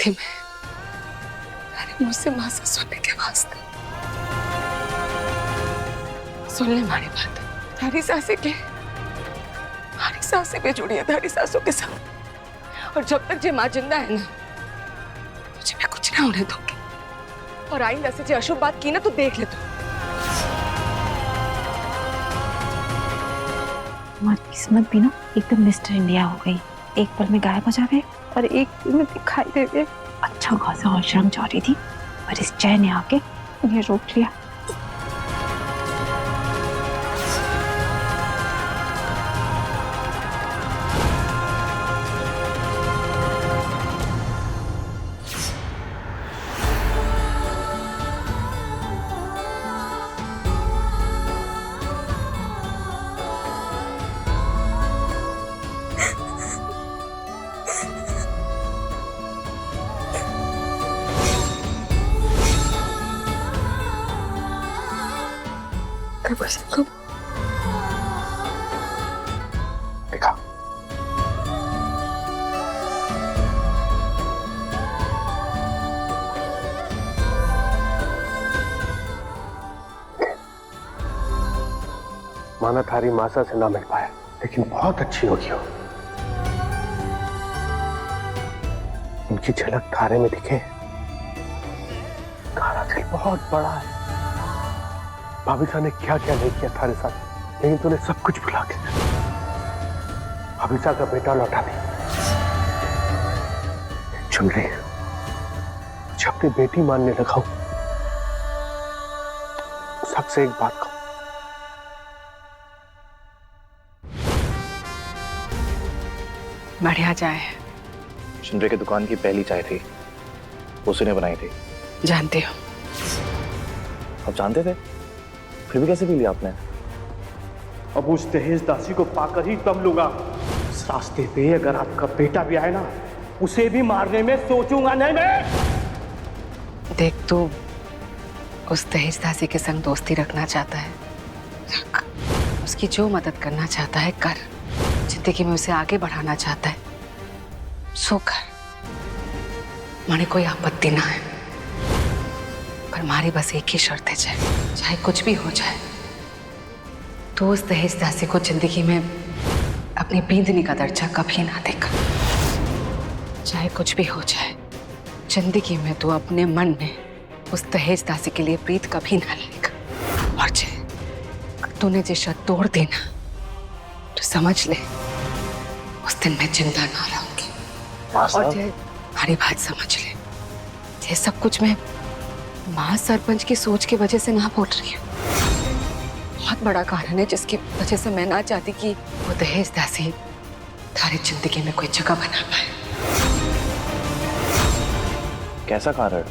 थी मैं। अरे मुझसे मासा सुनने के वास्ते सुन ले हमारी बात। थारी सासे पे जुड़ी है थारी सासों के साथ, और जब तक ये माँ जिंदा है ना तुझे मैं कुछ ना होने दूंगी। और आइंदा से जो अशुभ बात की ना तो देख ले तू। हमारी किस्मत भी ना एकदम मिस्टर इंडिया हो गई। एक पल में गायब हो जावे और एक पल में दिखाई देवे। अच्छा खासा आश्रम जा रही थी पर इस जय ने आके उन्हें रोक लिया। देखा माना थारी मासा से ना मिल पाए लेकिन बहुत अच्छी होगी हो। उनकी झलक थारे में दिखे। थारा दिल बहुत बड़ा है। भाभी साहब ने क्या क्या नहीं किया थारे साथ, लेकिन तूने सब कुछ भुला के भाभी साहब का बेटा लौटा दी। सुन रही मुझे अपनी बेटी मानने लगा हूं। सबसे एक बात कहूं, बढ़िया चाय है। शिंदे की दुकान की पहली चाय थी, उसी ने बनाई थी। जानते हो? आप जानते थे? फिर भी कैसे पी लिया आपने? अब उस दहेज दासी को पाकर ही दम लूंगा। इस रास्ते पे अगर आपका बेटा भी आए ना, उसे भी मारने में सोचूंगा नहीं मैं। देख तू उस दहेज दासी के संग दोस्ती रखना चाहता है, रख। उसकी जो मदद करना चाहता है कर। जिंदगी में उसे आगे बढ़ाना चाहता है सो कर। माने कोई आपत्ति ना है, पर हमारी बस एक ही शर्त है चाहे कुछ भी हो जाए तो उस दहेज दासी को जिंदगी में अपनी बींदनी का दर्जा कभी ना देगा। चाहे कुछ भी हो जाए जिंदगी में तो अपने मन में उस दहेज दासी के लिए प्रीत कभी ना लाएगा। और तूने जो शर्त तोड़ दी ना तो समझ ले उस दिन मैं जिंदा ना रहूंगी। और हमारी बात समझ ले, ये सब कुछ मैं मां सरपंच की सोच की वजह से ना बोल रही हूँ। बहुत बड़ा कारण है जिसकी वजह से मैं ना चाहती कि वो दहेज दासी थारी जिंदगी में कोई जगह बना पाए। कैसा कारण?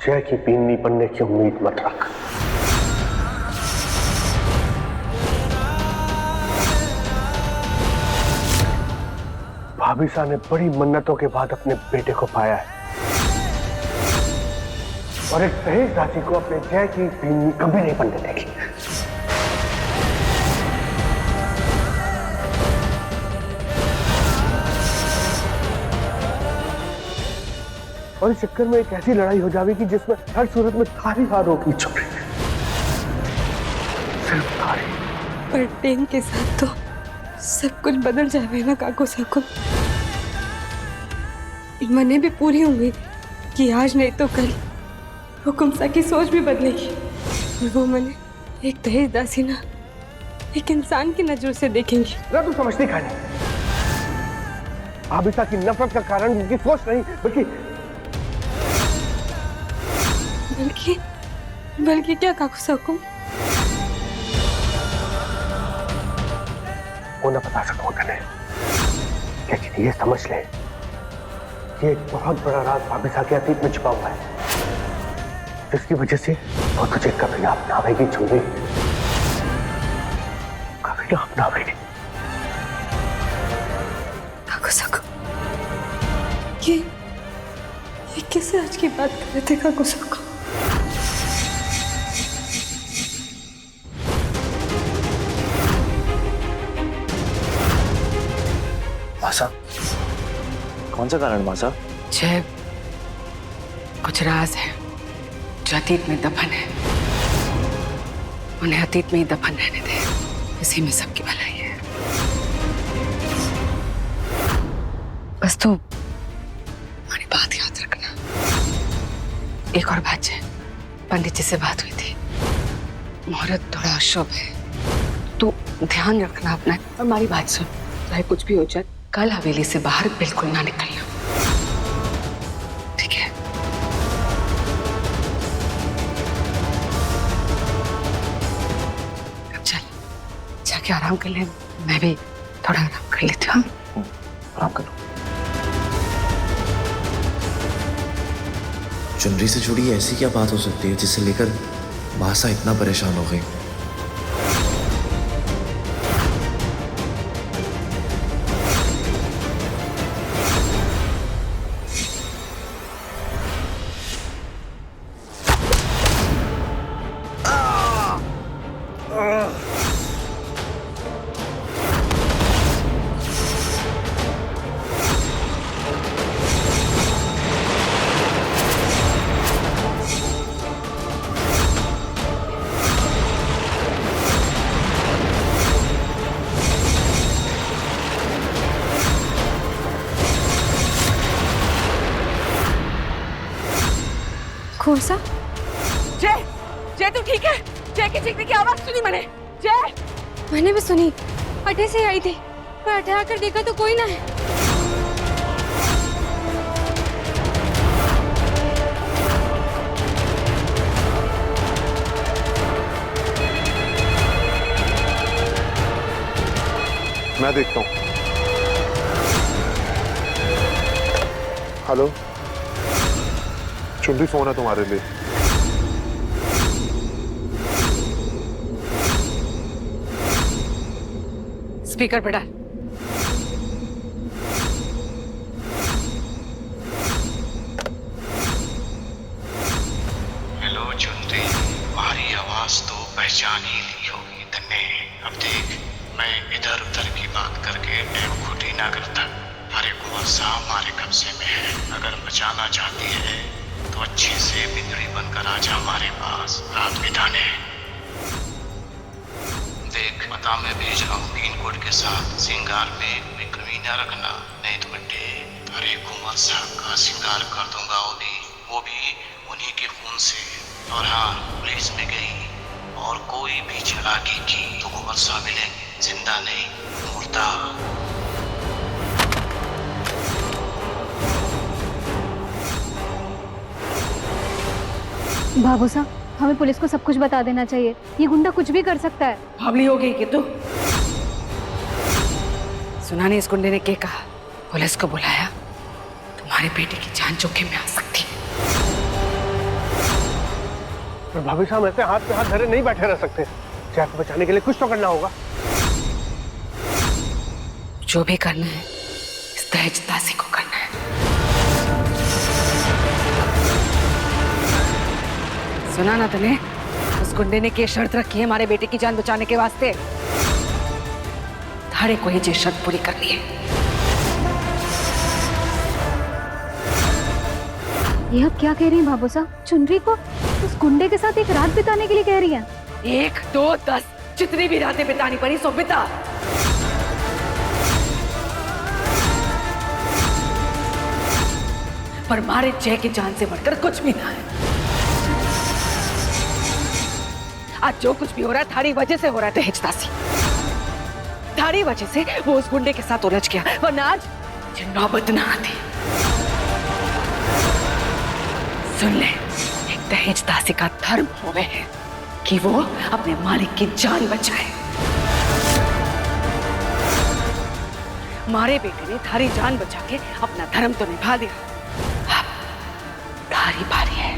जय की बीननी बनने की उम्मीद मत रख। भाभी साहब ने बड़ी मन्नतों के बाद अपने बेटे को पाया है, और एक दहेज दासी को अपने जय की बीननी कभी नहीं बनने देगी। और इस चक्कर में एक ऐसी लड़ाई हो जाएगी जिसमें हर सूरत में थारी हार होगी। चुप रही, सिर्फ थारी। पर टेन के साथ तो सब कुछ बदल जाए ना काको साको। मने भी पूरी उम्मीद कि आज नहीं तो कल हुकुमसा की सोच भी बदलेगी और वो मने एक दहेज दासी ना एक इंसान की नजरों से देखेंगी। ना तू समझती खाने, आबिसा की नफरत का कारण उनकी सोच नहीं बल्कि क्या काको साको? वो ना बता सकूं तने, लेकिन ये समझ ले ये एक बहुत बड़ा राज भाभी के अतीत में छुपा हुआ है, जिसकी वजह से वो तुझे कभी ना अपनावेगी। चुंगी कभी ना अपनावेगी। काको साको, ये किस आज की बात कर रहे थे काको साको? कौन सा कारण माँ साहब? जय, कुछ राज है जो अतीत में दफन है। उन्हें अतीत में ही दफन रहने दे, इसी में सबकी भलाई है। बस तू हमारी बात याद रखना। एक और बात है, पंडित जी से बात हुई थी, मुहूर्त थोड़ा अशुभ है, तू ध्यान रखना अपना। और हमारी बात सुन, चाहे कुछ भी हो जाए, कल हवेली से बाहर बिल्कुल ना निकलना, ठीक है? अब चल, जाके आराम कर ले, मैं भी थोड़ा आराम कर लेती हूँ। आराम करो। चुनरी से जुड़ी ऐसी क्या बात हो सकती है जिसे लेकर भाषा इतना परेशान हो गई? खोसा, जय, जय तू ठीक है? जय की चीखने की आवाज सुनी मैंने। जय, मैंने भी सुनी, अड्डे से आई थी, पर अड्डे आकर देखा तो कोई ना है। मैं देखता हूँ। हेलो, चुनरी फोन है तुम्हारे लिए। स्पीकर पे डाल। हेलो चुनरी, तुम्हारी आवाज तो पहचान ही ली होगी तन्ने। अब देख, मैं इधर उधर की बात करके टाइम खोटी ना करता। हमारे कुंवर साहब हमारे कब्जे में है। अगर बचाना चाहती है तो अच्छे से बिगड़ी बनकर आ जा हमारे पास रात बिताने। देख, पता मैं भेज रहा हूँ तीन कोट के साथ। श्रृंगार में कोई कमी ना रखना, नहीं तो बेटे अरे कुंवर साहब का श्रृंगार कर दूंगा, वो भी उन्हीं के खून से। और हाँ, पुलिस में गई और कोई भी चालाकी की तो कुंवर साहब मिलेंगे, जिंदा नहीं मुर्दा। बाबू साहब, हमें पुलिस को सब कुछ बता देना चाहिए। ये गुंडा कुछ भी कर सकता है। बावली हो गई कि तू? सुना नहीं इस गुंडे ने क्या कहा? पुलिस को बुलाया, तुम्हारे बेटे की जान जोखिम में आ सकती है। पर भाभी साहब ऐसे हाथ पे हाथ धरे नहीं बैठे रह सकते। जय को बचाने के लिए कुछ तो करना होगा। जो भी करना है इस दहेज दासी को करना है। सुना ना तूने? उस गुंडे ने क्या शर्त रखी है हमारे बेटे की जान बचाने के वास्ते? थारे को ये शर्त पूरी करनी है। ये अब क्या कह रही हैं बाबू साहब? चुनरी को उस गुंडे के साथ एक रात बिताने के लिए कह रही हैं? 1, 2, 10 जितनी भी रातें बितानी पड़ी सो बिता। पर मारे जय की जान से बढ़कर कुछ भी ना है। आज जो कुछ भी हो रहा है थारी वजह से हो रहा है दहेज दासी। थारी वजह से वो उस गुंडे के साथ उलझ गया, वरना आज ये नौबत ना आती। सुन ले, एक दहेज दासी का धर्म होवे है कि वो अपने मालिक की जान बचाए। मारे बेटे ने थारी जान बचा के अपना धर्म तो निभा दिया, अब थारी बारी है।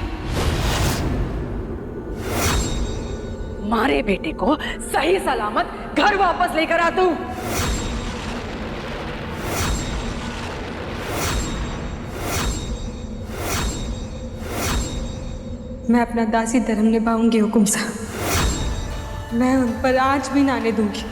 मारे बेटे को सही सलामत घर वापस लेकर आ तू। मैं अपना दासी धर्म निभाऊंगी हुकुम साहब। मैं उन पर आंच भी ना आने दूंगी।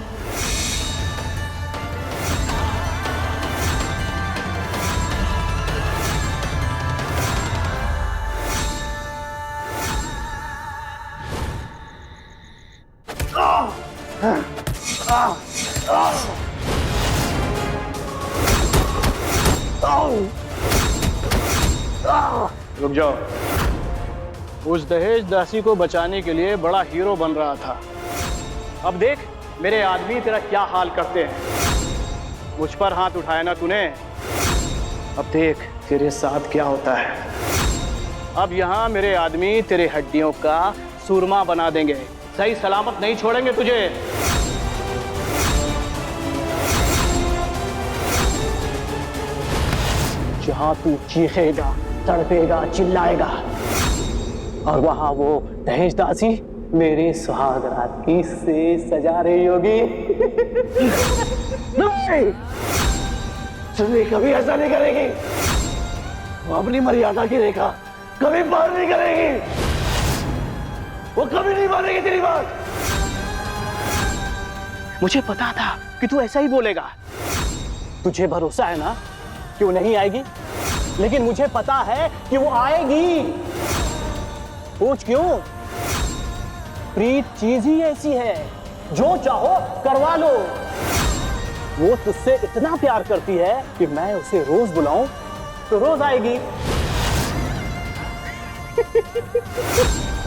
रुक जाओ। उस दहेज दासी को बचाने के लिए बड़ा हीरो बन रहा था। अब देख मेरे आदमी तेरा क्या हाल करते हैं। मुझ पर हाथ उठाया ना तूने, अब देख तेरे साथ क्या होता है। अब यहाँ मेरे आदमी तेरे हड्डियों का सूरमा बना देंगे, सही सलामत नहीं छोड़ेंगे तुझे। जहाँ तू चीखेगा, तड़पेगा, चिल्लाएगा, और वहां वो दहेज दासी मेरे सुहाग रात की से सजा रही होगी। नहीं, चुन्नी कभी ऐसा नहीं करेगी। वो अपनी मर्यादा की रेखा कभी पार नहीं करेगी। वो कभी नहीं मानेगी तेरी बात। मुझे पता था कि तू ऐसा ही बोलेगा। तुझे भरोसा है ना कि वो नहीं आएगी, लेकिन मुझे पता है कि वो आएगी। पूछ क्यों? प्रीत चीज ही ऐसी है, जो चाहो करवा लो। वो तुझसे इतना प्यार करती है कि मैं उसे रोज बुलाऊं तो रोज आएगी।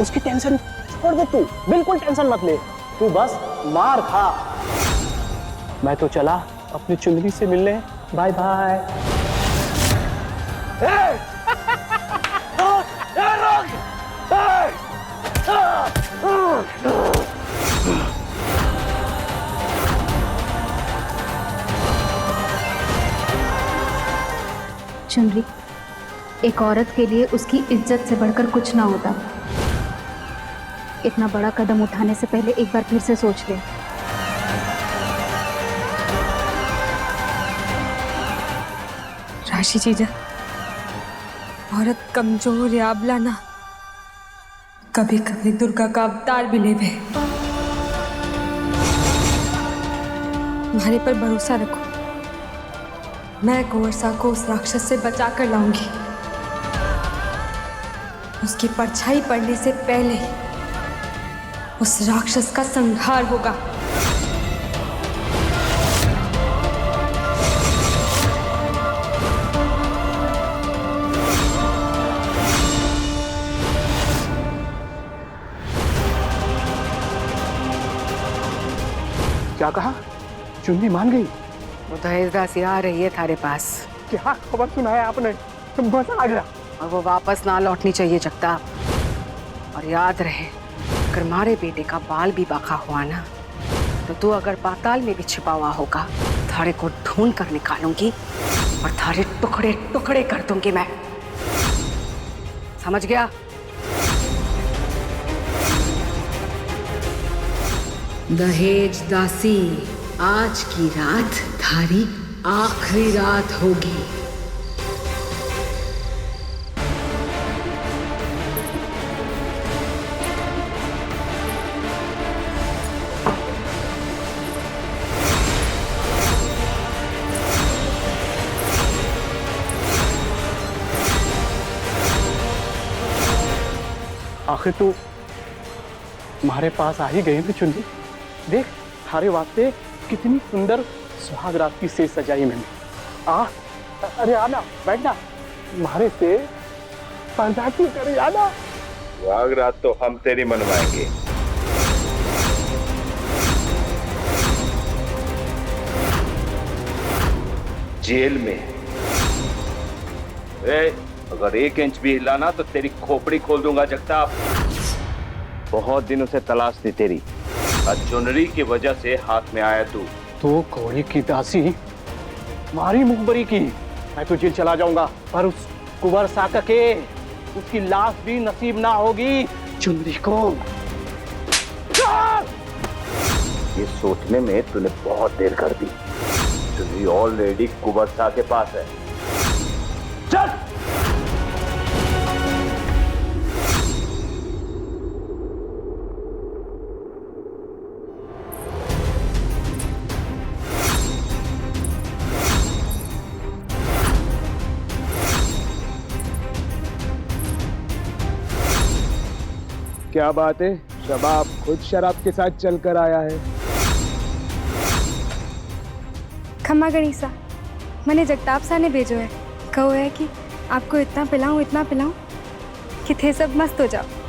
उसकी टेंशन छोड़ दे, तू बिल्कुल टेंशन मत ले। तू बस मार खा। मैं तो चला अपनी चुंदरी से मिलने। Bye bye. चुनरी, एक औरत के लिए उसकी इज्जत से बढ़कर कुछ ना होता। इतना बड़ा कदम उठाने से पहले एक बार फिर से सोच ले। राशि जीजा, औरत कमजोर या अबला ना, कभी कभी दुर्गा का अवतार भी ले। तुम्हारे पर भरोसा रखो, मैं कुंवरसा को उस राक्षस से बचा कर लाऊंगी। उसकी परछाई पड़ने से पहले उस राक्षस का संहार होगा। क्या कहा? चुन्नी मान गई? वो दहेज दासी आ रही है थारे पास। क्या खबर सुनाया आपने? बस आ गया। और वो वापस ना लौटनी चाहिए जगताप। और याद रहे, अगर मारे बेटे का बाल भी बाका हुआ ना, तो तू अगर पाताल में भी छिपा हुआ होगा, थारे को ढूंढ कर निकालूंगी और थारे टुकड़े टुकड़े कर दूंगी मैं। समझ गया? दहेज दासी, आज की रात थारी आखिरी रात होगी। आखिर तू हमारे पास आ ही गए ना चुन्नी। देख थारे वास्ते कितनी सुंदर सुहाग रात की सेज सजाई मैंने। अरे आना, बैठना, तुम्हारे से पंचायती करे आना। सुहाग रात तो हम तेरी मनवाएंगे। जेल में अगर 1 इंच भी हिला ना तो तेरी खोपड़ी खोल दूंगा जगताप। बहुत दिनों से तलाश थी तेरी, और चुनरी की वजह से हाथ में आया तू। तो कौड़ी की दासी मारी मुखबरी की। मैं तो जेल चला जाऊंगा, पर उस कुंवर साका के उसकी लाश भी नसीब ना होगी चुनरी को। ये सोचने में तूने बहुत देर कर दी। चुनरी ऑलरेडी कुंवर सा के पास है। चल। क्या बात है, शबाब खुद शराब के साथ चलकर आया है। खम्मा गणिसा, मैंने जगताप सा ने भेजो है, कहो है कि आपको इतना पिलाऊं इतना पिलाऊं, कि थे सब मस्त हो जाओ।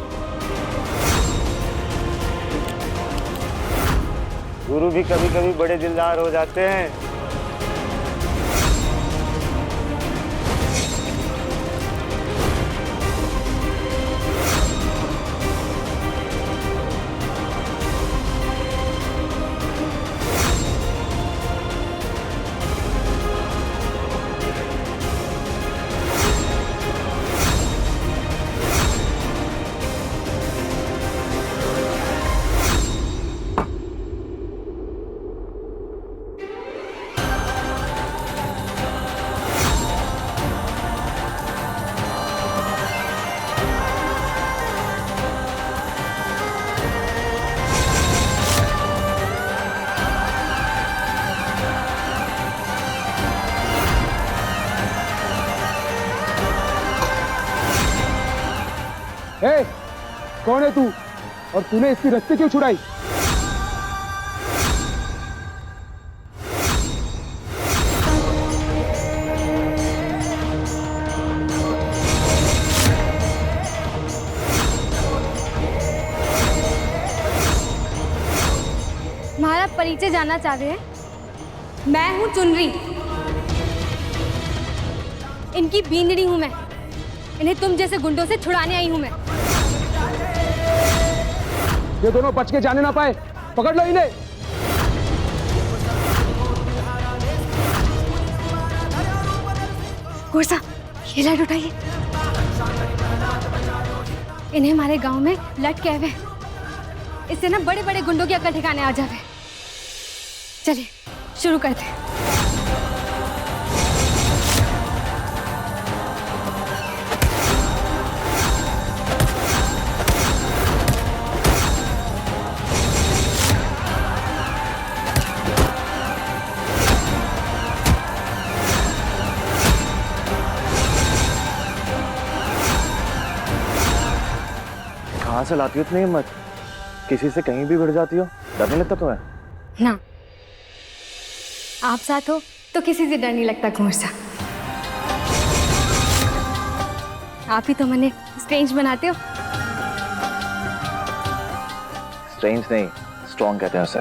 गुरु भी कभी कभी बड़े दिलदार हो जाते हैं। ए, कौन है तू और तूने इसकी रस्सी क्यों छुड़ाई? हमारा परिचय जानना चाह रहे हैं? मैं हूँ चुनरी, इनकी बींदड़ी हूँ मैं। इन्हें तुम जैसे गुंडों से छुड़ाने आई हूँ मैं। ये दोनों बच के जाने ना पाए, पकड़ लो इन्हें। गुरसा, ये लाइट उठाइए। इन्हें हमारे गांव में लट के हुए, इससे ना बड़े बड़े गुंडों की अकल ठिकाने आ जावे। चलिए शुरू करते हैं। कहाँ से लाती हो इतनी हिम्मत? किसी से कहीं भी भिड़ जाती हो, डर नहीं लगता तुम्हें? ना, आप साथ हो तो किसी से डर नहीं लगता घूरसा। आप ही तो मने स्ट्रेंज बनाते हो। स्ट्रेंज नहीं, स्ट्रॉन्ग कहते हैं उसे।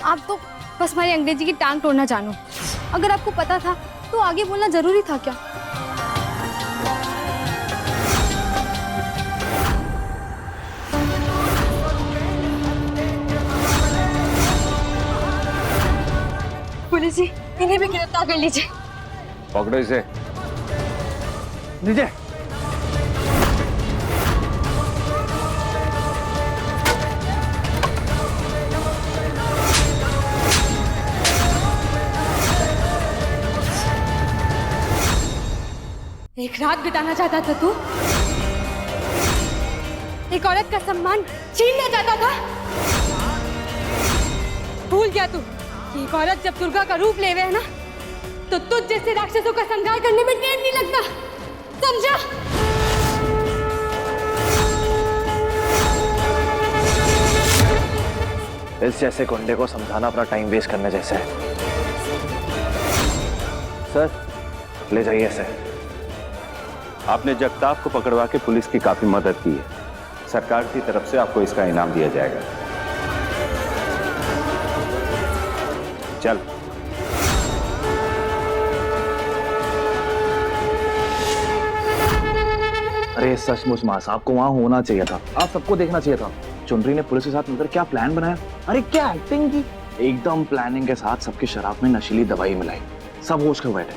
आप तो बस हमारी अंग्रेजी की टांग तोड़ना जानो। अगर आपको पता था तो आगे बोलना जरूरी था क्या? पुलिस जी, इन्हें भी गिरफ्तार कर लीजिए। पकड़ो इसे। नीचे। एक रात बिताना चाहता था तू? एक औरत का सम्मान छीनना चाहता था? भूल गया तू? एक औरत जब दुर्गा का रूप लेवे है ना, तो तुझ जैसे राक्षसों का संहार करने में टाइम नहीं लगता, समझा? इस जैसे गुंडे को समझाना अपना टाइम वेस्ट करने जैसा है। सर, ले जाइए इसे। आपने जगताप को पकड़वा के पुलिस की काफी मदद की है। सरकार की तरफ से आपको इसका इनाम दिया जाएगा। चल। अरे सचमुच मां साहब को वहां होना चाहिए था। आप सबको देखना चाहिए था। चुनरी ने पुलिस के साथ मिलकर क्या प्लान बनाया। अरे क्या एक्टिंग की, एकदम प्लानिंग के साथ सबकी शराब में नशीली दवाई मिलाई, सब होश कर बैठे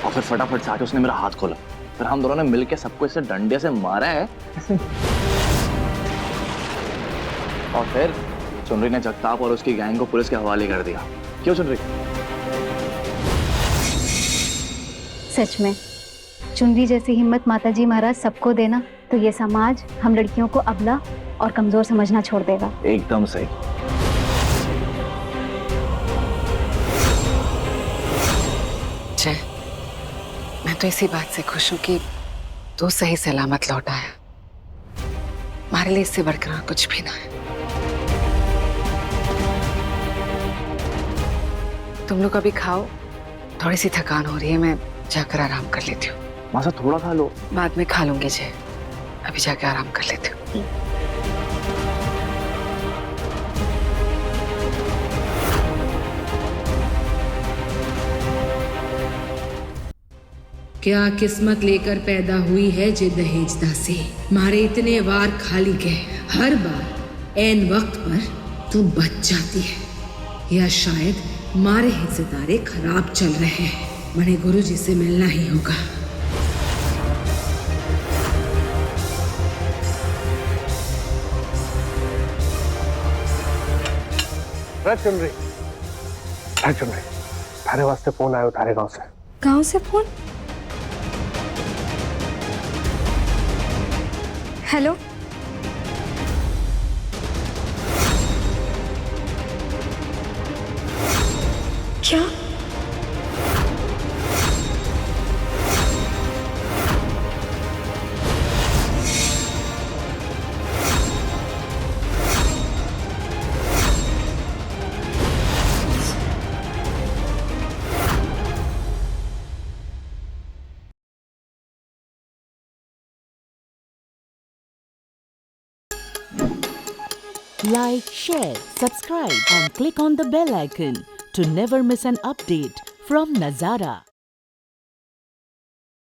और फिर फटाफट से आके उसने मेरा हाथ खोला। फिर हम दोनों ने मिलकर सबको इसे डंडे से मारा है और फिर चुनरी ने जगताप और उसकी गैंग को पुलिस के हवाले कर दिया। क्यों चुनरी? सच में चुनरी जैसी हिम्मत माताजी महाराज सबको देना, तो ये समाज हम लड़कियों को अबला और कमजोर समझना छोड़ देगा। एकदम सही। जय, मैं तो इसी बात से खुश हूं कि तू सही सलामत लौटा है। हमारे लिए इससे बढ़कर और कुछ भी ना है। तुम लोग अभी खाओ, थोड़ी सी थकान हो रही है, मैं जाकर आराम कर लेती हूँ। मासा थोड़ा खा लो। बाद में खा लूंगी जी, अभी जाके आराम कर लेती हूँ। क्या किस्मत लेकर पैदा हुई है जे दहेज दासी। मारे इतने वार खाली गए, हर बार एन वक्त पर तू बच जाती है, या शायद मारे हिस्सेदारे खराब चल रहे हैं। बड़े गुरुजी से मिलना ही होगा। चुनरी, चुनरी, थारे वास्ते फोन आयो थारे गांव से। गांव से फोन? हेलो, क्या? Like, share, subscribe and click on the bell icon to never miss an update from Nazara.